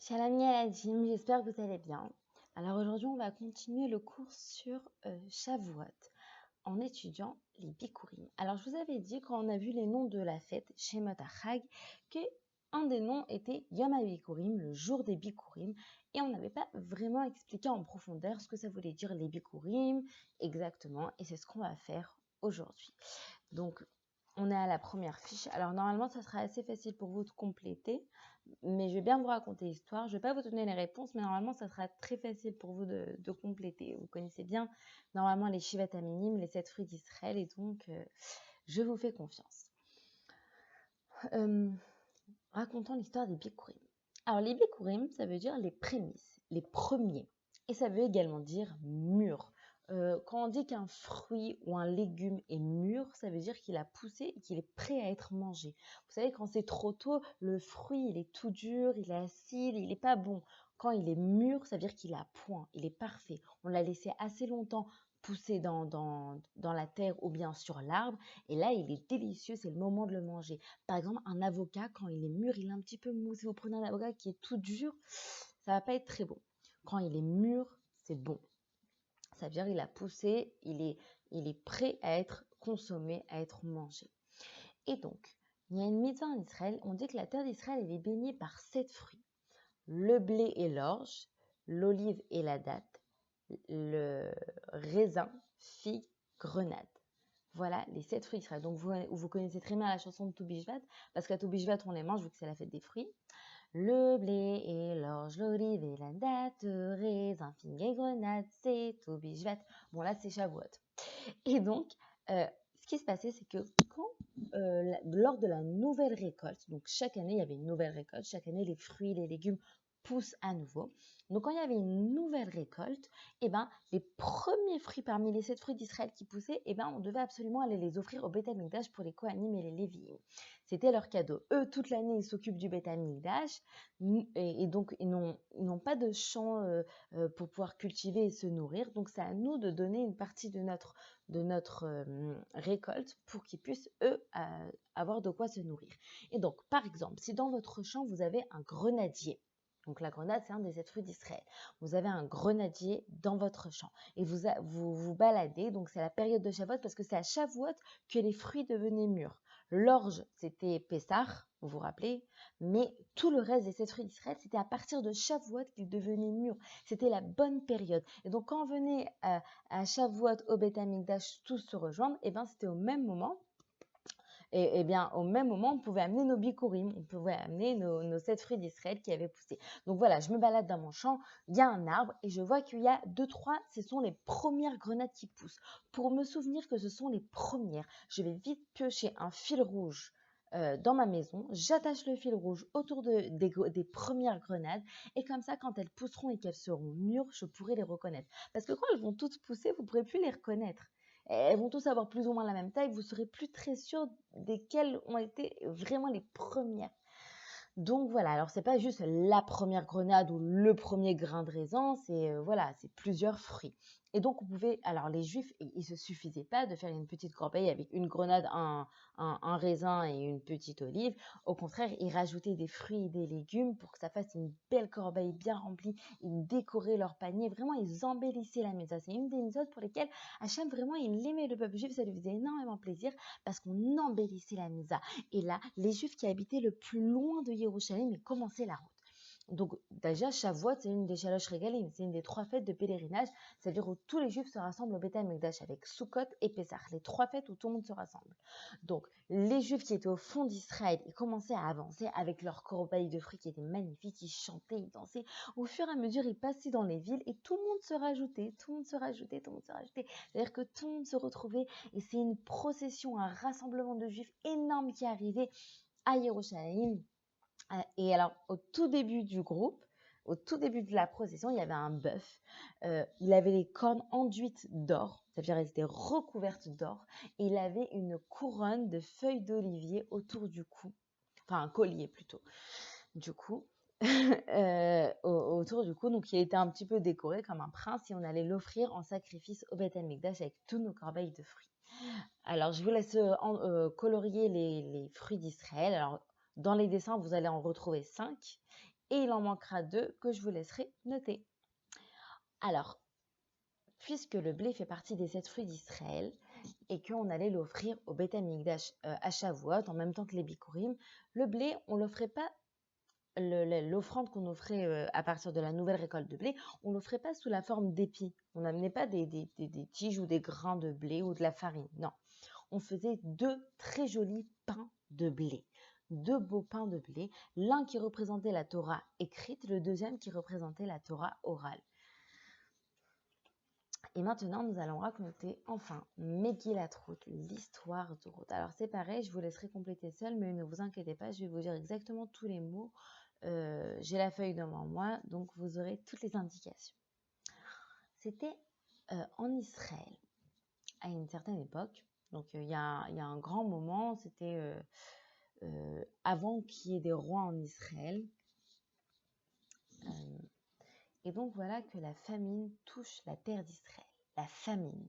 Shalom Yaladim, j'espère que vous allez bien. Alors aujourd'hui, on va continuer le cours sur Shavuot en étudiant les Bikurim. Alors je vous avais dit quand on a vu les noms de la fête, Shemot HaChag, que un des noms était Yom HaBikurim, le jour des Bikurim, et on n'avait pas vraiment expliqué en profondeur ce que ça voulait dire les Bikurim exactement, et c'est ce qu'on va faire aujourd'hui. Donc on est à la première fiche. Alors normalement, ça sera assez facile pour vous de compléter, mais je vais bien vous raconter l'histoire. Je ne vais pas vous donner les réponses, mais normalement, ça sera très facile pour vous de compléter. Vous connaissez bien normalement les Shivat Aminim, les 7 fruits d'Israël, et donc je vous fais confiance. Racontons l'histoire des Bikurim. Alors les Bikurim, ça veut dire les prémices, les premiers, et ça veut également dire mûr. Quand on dit qu'un fruit ou un légume est mûr, ça veut dire qu'il a poussé et qu'il est prêt à être mangé. Vous savez, quand c'est trop tôt, le fruit, il est tout dur, il est acide, il n'est pas bon. Quand il est mûr, ça veut dire qu'il a point, il est parfait. On l'a laissé assez longtemps pousser dans la terre ou bien sur l'arbre, et là, il est délicieux, c'est le moment de le manger. Par exemple, un avocat, quand il est mûr, il est un petit peu mou. Si vous prenez un avocat qui est tout dur, ça va pas être très bon. Quand il est mûr, c'est bon. Ça veut dire qu'il a poussé, il est prêt à être consommé, à être mangé. Et donc, il y a une mitzvah en Israël, on dit que la terre d'Israël elle est baignée par 7 fruits. Le blé et l'orge, l'olive et la date, le raisin, figue, grenade. Voilà les 7 fruits d'Israël. Donc vous connaissez très bien la chanson de Toubishvat, parce qu'à Toubishvat on les mange vu que c'est la fête des fruits. Le blé et l'orge, l'olive et la date, raisin, figue et grenade, c'est Toubishvat. Bon là c'est Shavuot. Et donc, ce qui se passait, c'est que lors de la nouvelle récolte, donc chaque année il y avait une nouvelle récolte, chaque année les fruits, les légumes poussent à nouveau. Donc quand il y avait une nouvelle récolte, les premiers fruits parmi les 7 fruits d'Israël qui poussaient, on devait absolument aller les offrir au Beth Amikdash pour les Kohanim et les Lévi'im. C'était leur cadeau. Eux, toute l'année, ils s'occupent du Beth Amikdash et donc ils n'ont pas de champ pour pouvoir cultiver et se nourrir. Donc c'est à nous de donner une partie de notre récolte pour qu'ils puissent, eux, avoir de quoi se nourrir. Et donc, par exemple, si dans votre champ, vous avez un grenadier, donc la grenade, c'est un des 7 fruits d'Israël. Vous avez un grenadier dans votre champ et vous baladez, donc c'est la période de Shavuot parce que c'est à Shavuot que les fruits devenaient mûrs. L'orge, c'était Pessah, vous vous rappelez, mais tout le reste des 7 fruits d'Israël, c'était à partir de Shavuot qu'ils devenaient mûrs. C'était la bonne période. Et donc, quand on venait à Shavuot, au Beth Amikdash, tous se rejoindre, c'était au même moment. Et bien, au même moment, on pouvait amener nos bikurim, on pouvait amener nos 7 fruits d'Israël qui avaient poussé. Donc voilà, je me balade dans mon champ, il y a un arbre et je vois qu'il y a 2-3, ce sont les premières grenades qui poussent. Pour me souvenir que ce sont les premières, je vais vite piocher un fil rouge dans ma maison, j'attache le fil rouge autour des premières grenades et comme ça, quand elles pousseront et qu'elles seront mûres, je pourrai les reconnaître. Parce que quand elles vont toutes pousser, vous ne pourrez plus les reconnaître. Elles vont tous avoir plus ou moins la même taille, vous serez plus très sûr desquelles ont été vraiment les premières. Donc voilà, alors c'est pas juste la première grenade ou le premier grain de raisin, c'est plusieurs fruits. Et donc alors les Juifs, il se suffisait pas de faire une petite corbeille avec une grenade, un raisin et une petite olive. Au contraire, ils rajoutaient des fruits et des légumes pour que ça fasse une belle corbeille bien remplie. Ils décoraient leur panier, vraiment ils embellissaient la maison. C'est une des méthodes pour lesquelles Hachem vraiment il aimait le peuple juif, ça lui faisait énormément plaisir parce qu'on embellissait la maison. Et là, les Juifs qui habitaient le plus loin de Yerushalayim, ils commençaient la route. Donc déjà, Shavuot, c'est une des Shalosh Regalim, c'est une des 3 fêtes de pèlerinage, c'est-à-dire où tous les Juifs se rassemblent au Beth Amikdash avec Sukkot et Pessah, les 3 fêtes où tout le monde se rassemble. Donc les Juifs qui étaient au fond d'Israël, ils commençaient à avancer avec leurs corbeilles de fruits qui étaient magnifiques, ils chantaient, ils dansaient. Au fur et à mesure, ils passaient dans les villes et tout le monde se rajoutait, tout le monde se rajoutait, tout le monde se rajoutait. C'est-à-dire que tout le monde se retrouvait et c'est une procession, un rassemblement de Juifs énorme qui arrivait à Yerushalayim. Et alors, au tout début du groupe, au tout début de la procession, il y avait un bœuf. Il avait les cornes enduites d'or, c'est-à-dire qu'elles étaient recouvertes d'or. Et il avait une couronne de feuilles d'olivier autour du cou. Enfin, un collier plutôt. Du coup, autour du cou. Donc, il était un petit peu décoré comme un prince et on allait l'offrir en sacrifice au Beth Amikdash avec tous nos corbeilles de fruits. Alors, je vous laisse colorier les fruits d'Israël. Alors, dans les dessins, vous allez en retrouver 5. et il en manquera 2 que je vous laisserai noter. Alors, puisque le blé fait partie des 7 fruits d'Israël et qu'on allait l'offrir au Beth Amikdash à Shavuot en même temps que les Bikurim, le blé, on l'offrait pas, l'offrande qu'on offrait à partir de la nouvelle récolte de blé, on l'offrait pas sous la forme d'épis. On n'amenait pas des tiges ou des grains de blé ou de la farine, non. On faisait 2 très jolis pains de blé. 2 beaux pains de blé, l'un qui représentait la Torah écrite, le deuxième qui représentait la Torah orale. Et maintenant, nous allons raconter enfin Megillat Ruth, l'histoire de Ruth. Alors c'est pareil, je vous laisserai compléter seul, mais ne vous inquiétez pas, je vais vous dire exactement tous les mots. J'ai la feuille devant moi, donc vous aurez toutes les indications. C'était en Israël, à une certaine époque. Donc il y a un grand moment, c'était avant qu'il y ait des rois en Israël. Et donc voilà que la famine touche la terre d'Israël. La famine.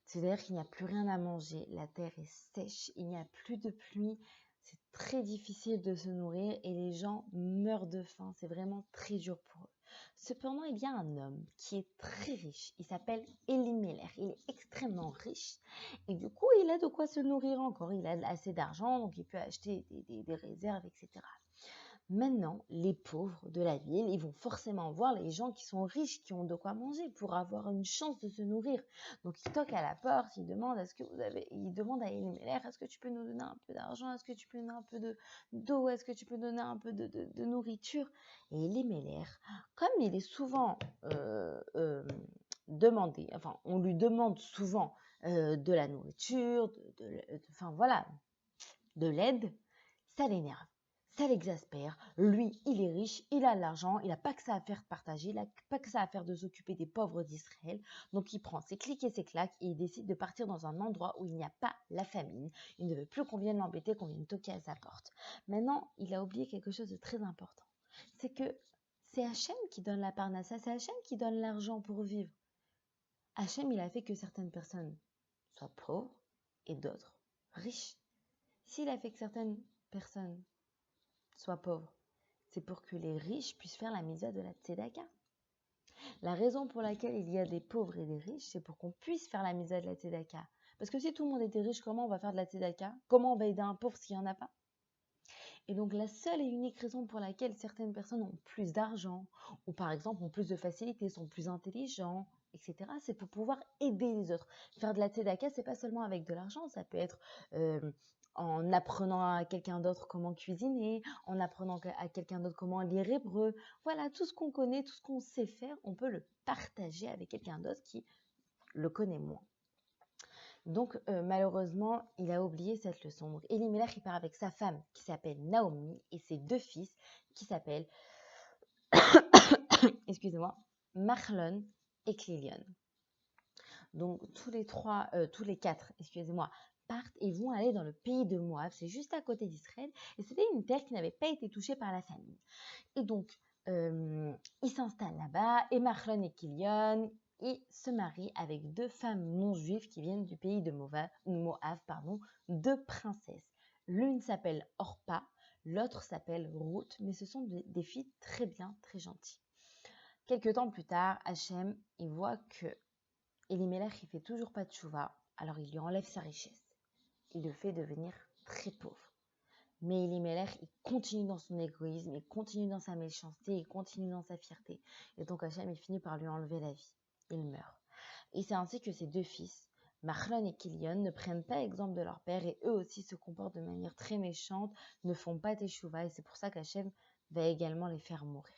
C'est-à-dire qu'il n'y a plus rien à manger, la terre est sèche, il n'y a plus de pluie, c'est très difficile de se nourrir et les gens meurent de faim, c'est vraiment très dur pour eux. Cependant, il y a un homme qui est très riche, il s'appelle Elimelech, il est extrêmement riche et du coup, il a de quoi se nourrir encore, il a assez d'argent, donc il peut acheter des réserves, etc. Maintenant, les pauvres de la ville, ils vont forcément voir les gens qui sont riches, qui ont de quoi manger pour avoir une chance de se nourrir. Donc, ils toquent à la porte, ils demandent ils demandent à Elimelech, est-ce que tu peux nous donner un peu d'argent, est-ce que tu peux nous donner un peu d'eau, est-ce que tu peux donner un peu de nourriture? Et Elimelech, comme il est souvent demandé, enfin, on lui demande souvent de la nourriture, enfin voilà, de l'aide, ça l'énerve. Ça l'exaspère. Lui, il est riche, il a de l'argent, il n'a pas que ça à faire de partager, il n'a pas que ça à faire de s'occuper des pauvres d'Israël. Donc il prend ses clics et ses claques et il décide de partir dans un endroit où il n'y a pas la famine. Il ne veut plus qu'on vienne l'embêter, qu'on vienne toquer à sa porte. Maintenant, il a oublié quelque chose de très important. C'est que c'est Hachem qui donne la parnassa, c'est Hachem qui donne l'argent pour vivre. Hachem, il a fait que certaines personnes soient pauvres et d'autres riches. S'il a fait que certaines personnes soient pauvres, c'est pour que les riches puissent faire la mitzvah de la tzedaka. La raison pour laquelle il y a des pauvres et des riches, c'est pour qu'on puisse faire la mitzvah de la tzedaka. Parce que si tout le monde était riche, comment on va faire de la tzedaka? Comment on va aider un pauvre s'il n'y en a pas? Et donc la seule et unique raison pour laquelle certaines personnes ont plus d'argent, ou par exemple ont plus de facilité, sont plus intelligents, etc., c'est pour pouvoir aider les autres. Faire de la tzedaka, c'est pas seulement avec de l'argent, ça peut être en apprenant à quelqu'un d'autre comment cuisiner, en apprenant à quelqu'un d'autre comment lire hébreu. Voilà, tout ce qu'on connaît, tout ce qu'on sait faire, on peut le partager avec quelqu'un d'autre qui le connaît moins. Donc, malheureusement, il a oublié cette leçon. Donc, Elimelech, il part avec sa femme qui s'appelle Naomi et ses 2 fils qui s'appellent, excusez-moi, Machlon et Clélion. Donc, tous les 4, excusez-moi, partent et vont aller dans le pays de Moab. C'est juste à côté d'Israël et c'était une terre qui n'avait pas été touchée par la famine. Et donc, ils s'installent là-bas et Machlon et Clélion, il se marie avec 2 femmes non-juives qui viennent du pays de Moab, 2 princesses. L'une s'appelle Orpa, l'autre s'appelle Ruth, mais ce sont des filles très bien, très gentilles. Quelques temps plus tard, Hachem, il voit que Elimelech, il fait toujours pas de tchouva, alors il lui enlève sa richesse. Il le fait devenir très pauvre. Mais Elimelech, il continue dans son égoïsme, il continue dans sa méchanceté, il continue dans sa fierté. Et donc Hachem, il finit par lui enlever la vie. Il meurt. Et c'est ainsi que ses 2 fils, Machlon et Clélion, ne prennent pas exemple de leur père et eux aussi se comportent de manière très méchante, ne font pas teshuva et c'est pour ça qu'Hachem va également les faire mourir.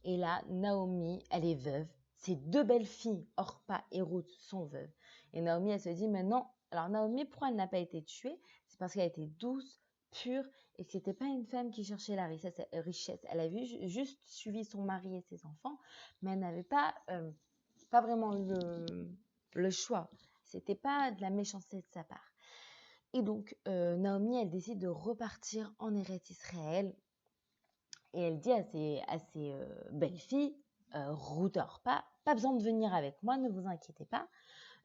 Et là, Naomi, elle est veuve. Ses 2 belles filles, Orpa et Ruth, sont veuves. Et Naomi, elle se dit maintenant, alors Naomi, pourquoi elle n'a pas été tuée? C'est parce qu'elle était douce, pure et que c'était pas une femme qui cherchait la richesse. Elle avait juste suivi son mari et ses enfants, mais elle n'avait pas vraiment le choix. C'était pas de la méchanceté de sa part. Et donc, Naomi, elle décide de repartir en Eretz Israël et elle dit à ses belles-filles, Ruth, Orpa, pas besoin de venir avec moi, ne vous inquiétez pas.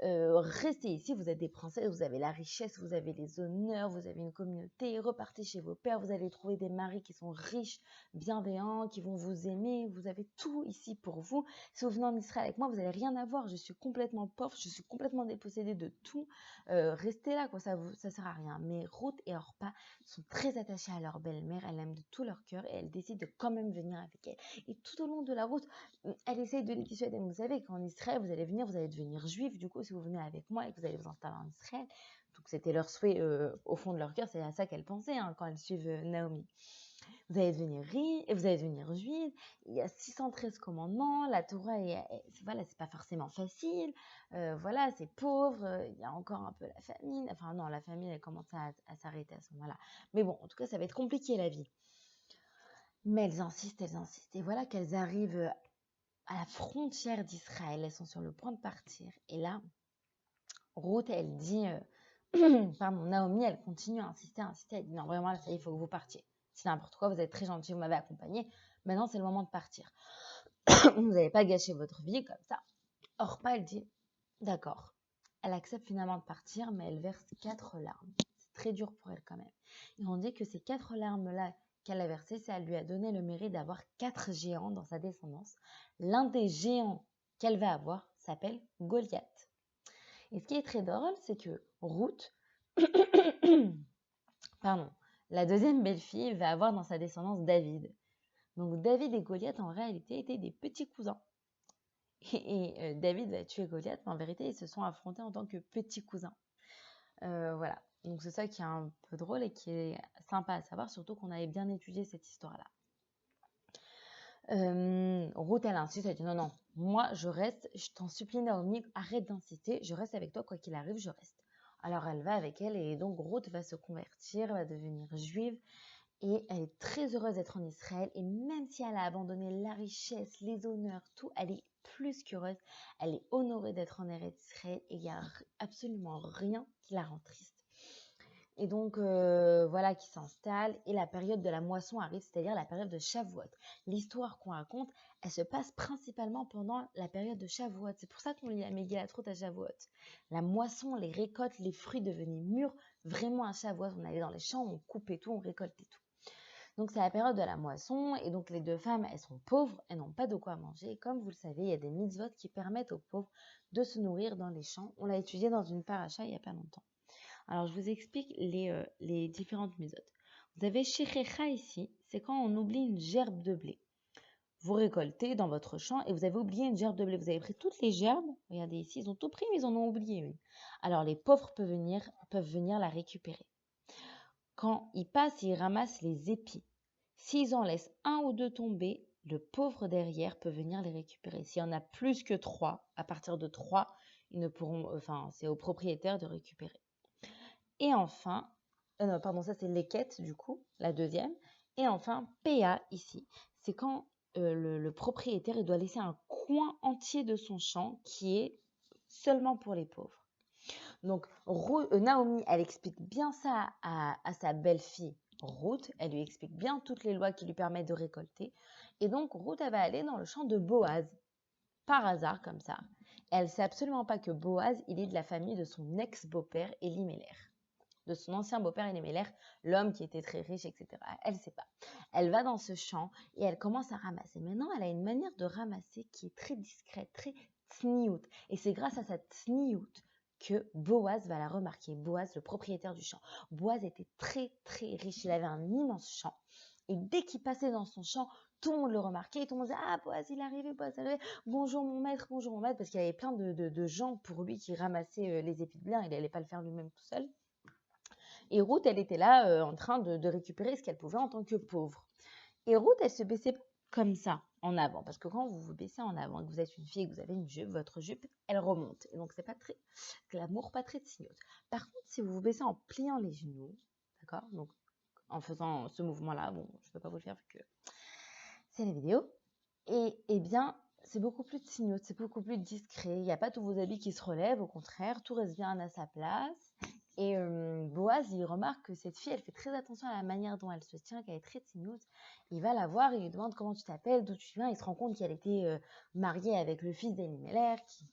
restez ici, vous êtes des princesses, vous avez la richesse, vous avez les honneurs, vous avez une communauté, repartez chez vos pères, vous allez trouver des maris qui sont riches, bienveillants, qui vont vous aimer, vous avez tout ici pour vous. Si vous venez en Israël avec moi, vous n'allez rien avoir, je suis complètement pauvre, je suis complètement dépossédée de tout, restez là, quoi, ça sert à rien. Mais Ruth et Orpa sont très attachées à leur belle-mère, elles l'aiment de tout leur cœur et elles décident de quand même venir avec elle. Et tout au long de la route, elle essaye de les dissuader. Vous savez qu'en Israël, vous allez venir, vous allez devenir juif, du coup, si vous venez avec moi et que vous allez vous installer en Israël. Donc, c'était leur souhait au fond de leur cœur, c'est à ça qu'elles pensaient quand elles suivent Naomi. Vous allez devenir riche, vous allez devenir juive. Il y a 613 commandements. La Torah, voilà, c'est pas forcément facile. Voilà, c'est pauvre. Il y a encore un peu la famine. Enfin, non, la famine, elle commence à s'arrêter à ce moment-là. Mais bon, en tout cas, ça va être compliqué la vie. Mais elles insistent, elles insistent. Et voilà qu'elles arrivent à la frontière d'Israël. Elles sont sur le point de partir. Et là, Ruth, elle dit, pardon, Naomi, elle continue à insister. Elle dit, non, vraiment, là, ça y est, il faut que vous partiez. C'est n'importe quoi, vous êtes très gentil, vous m'avez accompagné. Maintenant, c'est le moment de partir. Vous n'allez pas gâcher votre vie comme ça. Orpa, elle dit, d'accord. Elle accepte finalement de partir, mais elle verse 4 larmes. C'est très dur pour elle quand même. Et on dit que ces 4 larmes-là qu'elle a versées, ça lui a donné le mérite d'avoir 4 géants dans sa descendance. L'un des géants qu'elle va avoir s'appelle Goliath. Et ce qui est très drôle, c'est que Ruth, pardon, la deuxième belle-fille, va avoir dans sa descendance David. Donc David et Goliath, en réalité, étaient des petits cousins. Et David va tuer Goliath, mais en vérité, ils se sont affrontés en tant que petits cousins. Voilà. Donc c'est ça qui est un peu drôle et qui est sympa à savoir, surtout qu'on avait bien étudié cette histoire-là. Ruth, elle insiste, elle dit non, moi je reste, je t'en supplie Naomi, arrête d'insister, je reste avec toi, quoi qu'il arrive, je reste. Alors elle va avec elle et donc Ruth va se convertir, va devenir juive et elle est très heureuse d'être en Israël et même si elle a abandonné la richesse, les honneurs, tout, elle est plus qu'heureuse, elle est honorée d'être en Eretz Israël et il n'y a absolument rien qui la rend triste. Et donc, voilà qui s'installe et la période de la moisson arrive, c'est-à-dire la période de Shavuot. L'histoire qu'on raconte, elle se passe principalement pendant la période de Shavuot. C'est pour ça qu'on lit la Megillat Ruth à Shavuot. La moisson, les récoltes, les fruits devenaient mûrs, vraiment à Shavuot. On allait dans les champs, on coupait tout, on récoltait tout. Donc, c'est la période de la moisson et donc les deux femmes, elles sont pauvres, elles n'ont pas de quoi manger. Et comme vous le savez, il y a des mitzvot qui permettent aux pauvres de se nourrir dans les champs. On l'a étudié dans une paracha il n'y a pas longtemps. Alors, je vous explique les différentes méthodes. Vous avez Shechecha ici, c'est quand on oublie une gerbe de blé. Vous récoltez dans votre champ et vous avez oublié une gerbe de blé. Vous avez pris toutes les gerbes, regardez ici, ils ont tout pris mais ils en ont oublié une. Alors, les pauvres peuvent venir la récupérer. Quand ils passent, ils ramassent les épis. S'ils en laissent un ou deux tomber, le pauvre derrière peut venir les récupérer. S'il y en a plus que 3, à partir de 3, ils ne pourront, c'est au propriétaire de récupérer. Et enfin, non, pardon, ça c'est l'équette du coup, la deuxième. Et enfin, PA ici, c'est quand le propriétaire il doit laisser un coin entier de son champ qui est seulement pour les pauvres. Donc Naomi, elle explique bien ça à sa belle-fille Ruth, elle lui explique bien toutes les lois qui lui permettent de récolter. Et donc Ruth, elle va aller dans le champ de Boaz, par hasard comme ça. Elle ne sait absolument pas que Boaz, il est de la famille de son ex-beau-père Elimelech, de son ancien beau-père Elimelech, l'homme qui était très riche, etc. Elle ne sait pas. Elle va dans ce champ et elle commence à ramasser. Maintenant, elle a une manière de ramasser qui est très discrète, très tsniout. Et c'est grâce à cette tsniout que Boaz va la remarquer. Boaz, le propriétaire du champ. Boaz était très, très riche. Il avait un immense champ. Et dès qu'il passait dans son champ, tout le monde le remarquait. Et tout le monde disait « Ah, Boaz, il est arrivé, Boaz, il est arrivé. Bonjour mon maître, parce qu'il y avait plein de gens pour lui qui ramassaient les épis de blé. Il n'allait pas le faire lui-même tout seul. Et Ruth, elle était là en train de récupérer ce qu'elle pouvait en tant que pauvre. Et Ruth, elle se baissait pas comme ça en avant. Parce que quand vous vous baissez en avant et que vous êtes une fille et que vous avez une jupe, votre jupe, elle remonte. Et donc, c'est pas très glamour, pas très tignote. Par contre, si vous vous baissez en pliant les genoux, d'accord, donc en faisant ce mouvement-là, bon, je ne peux pas vous le faire vu que c'est la vidéo, et eh bien, c'est beaucoup plus tignote, c'est beaucoup plus discret. Il n'y a pas tous vos habits qui se relèvent, au contraire, tout reste bien à sa place. Et Boaz, il remarque que cette fille, elle fait très attention à la manière dont elle se tient, qu'elle est très tignote. Il va la voir, il lui demande comment tu t'appelles, d'où tu viens. Il se rend compte qu'elle était mariée avec le fils d'Elimelech.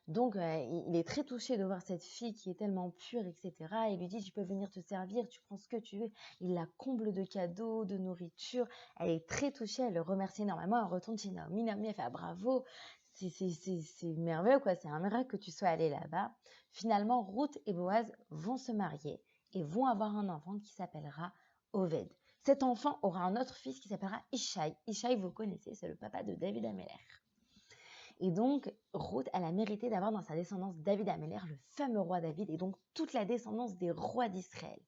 Donc, il est très touché de voir cette fille qui est tellement pure, etc. Il lui dit, tu peux venir te servir, tu prends ce que tu veux. Il la comble de cadeaux, de nourriture. Elle est très touchée, elle le remercie énormément. Elle retourne chez Naomi. Naomi, elle fait, ah, bravo, c'est merveilleux, quoi. C'est un miracle que tu sois allé là-bas. Finalement, Ruth et Boaz vont se marier et vont avoir un enfant qui s'appellera Oved. Cet enfant aura un autre fils qui s'appellera Ishaï. Ishaï, vous connaissez, c'est le papa de David Améler. Et donc, Ruth, elle a mérité d'avoir dans sa descendance David Améler, le fameux roi David, et donc toute la descendance des rois d'Israël.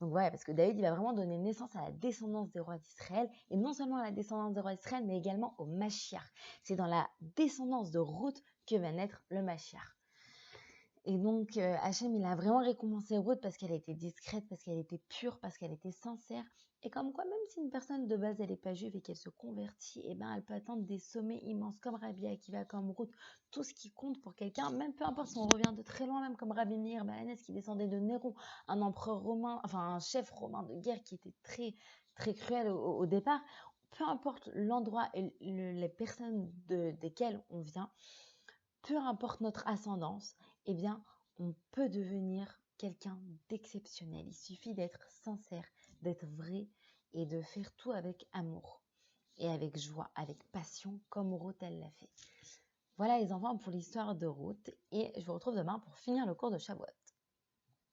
Donc voilà, parce que David, il va vraiment donner naissance à la descendance des rois d'Israël, et non seulement à la descendance des rois d'Israël, mais également au Mashiach. C'est dans la descendance de Ruth que va naître le Mashiach. Et donc, Hachem, il a vraiment récompensé Ruth parce qu'elle était discrète, parce qu'elle était pure, parce qu'elle était sincère. Et comme quoi, même si une personne de base, elle n'est pas juive et qu'elle se convertit, eh ben, elle peut atteindre des sommets immenses, comme Rabbi Akiva, comme Ruth. Tout ce qui compte pour quelqu'un, même peu importe si on revient de très loin, même comme Rabbi Meir Balanès qui descendait de Néron, un empereur romain, enfin un chef romain de guerre qui était très, très cruel au départ. Peu importe l'endroit et les personnes desquelles on vient, peu importe notre ascendance, eh bien, on peut devenir quelqu'un d'exceptionnel. Il suffit d'être sincère, d'être vrai et de faire tout avec amour et avec joie, avec passion, comme Ruth elle l'a fait. Voilà les enfants pour l'histoire de Ruth et je vous retrouve demain pour finir le cours de Shavuot.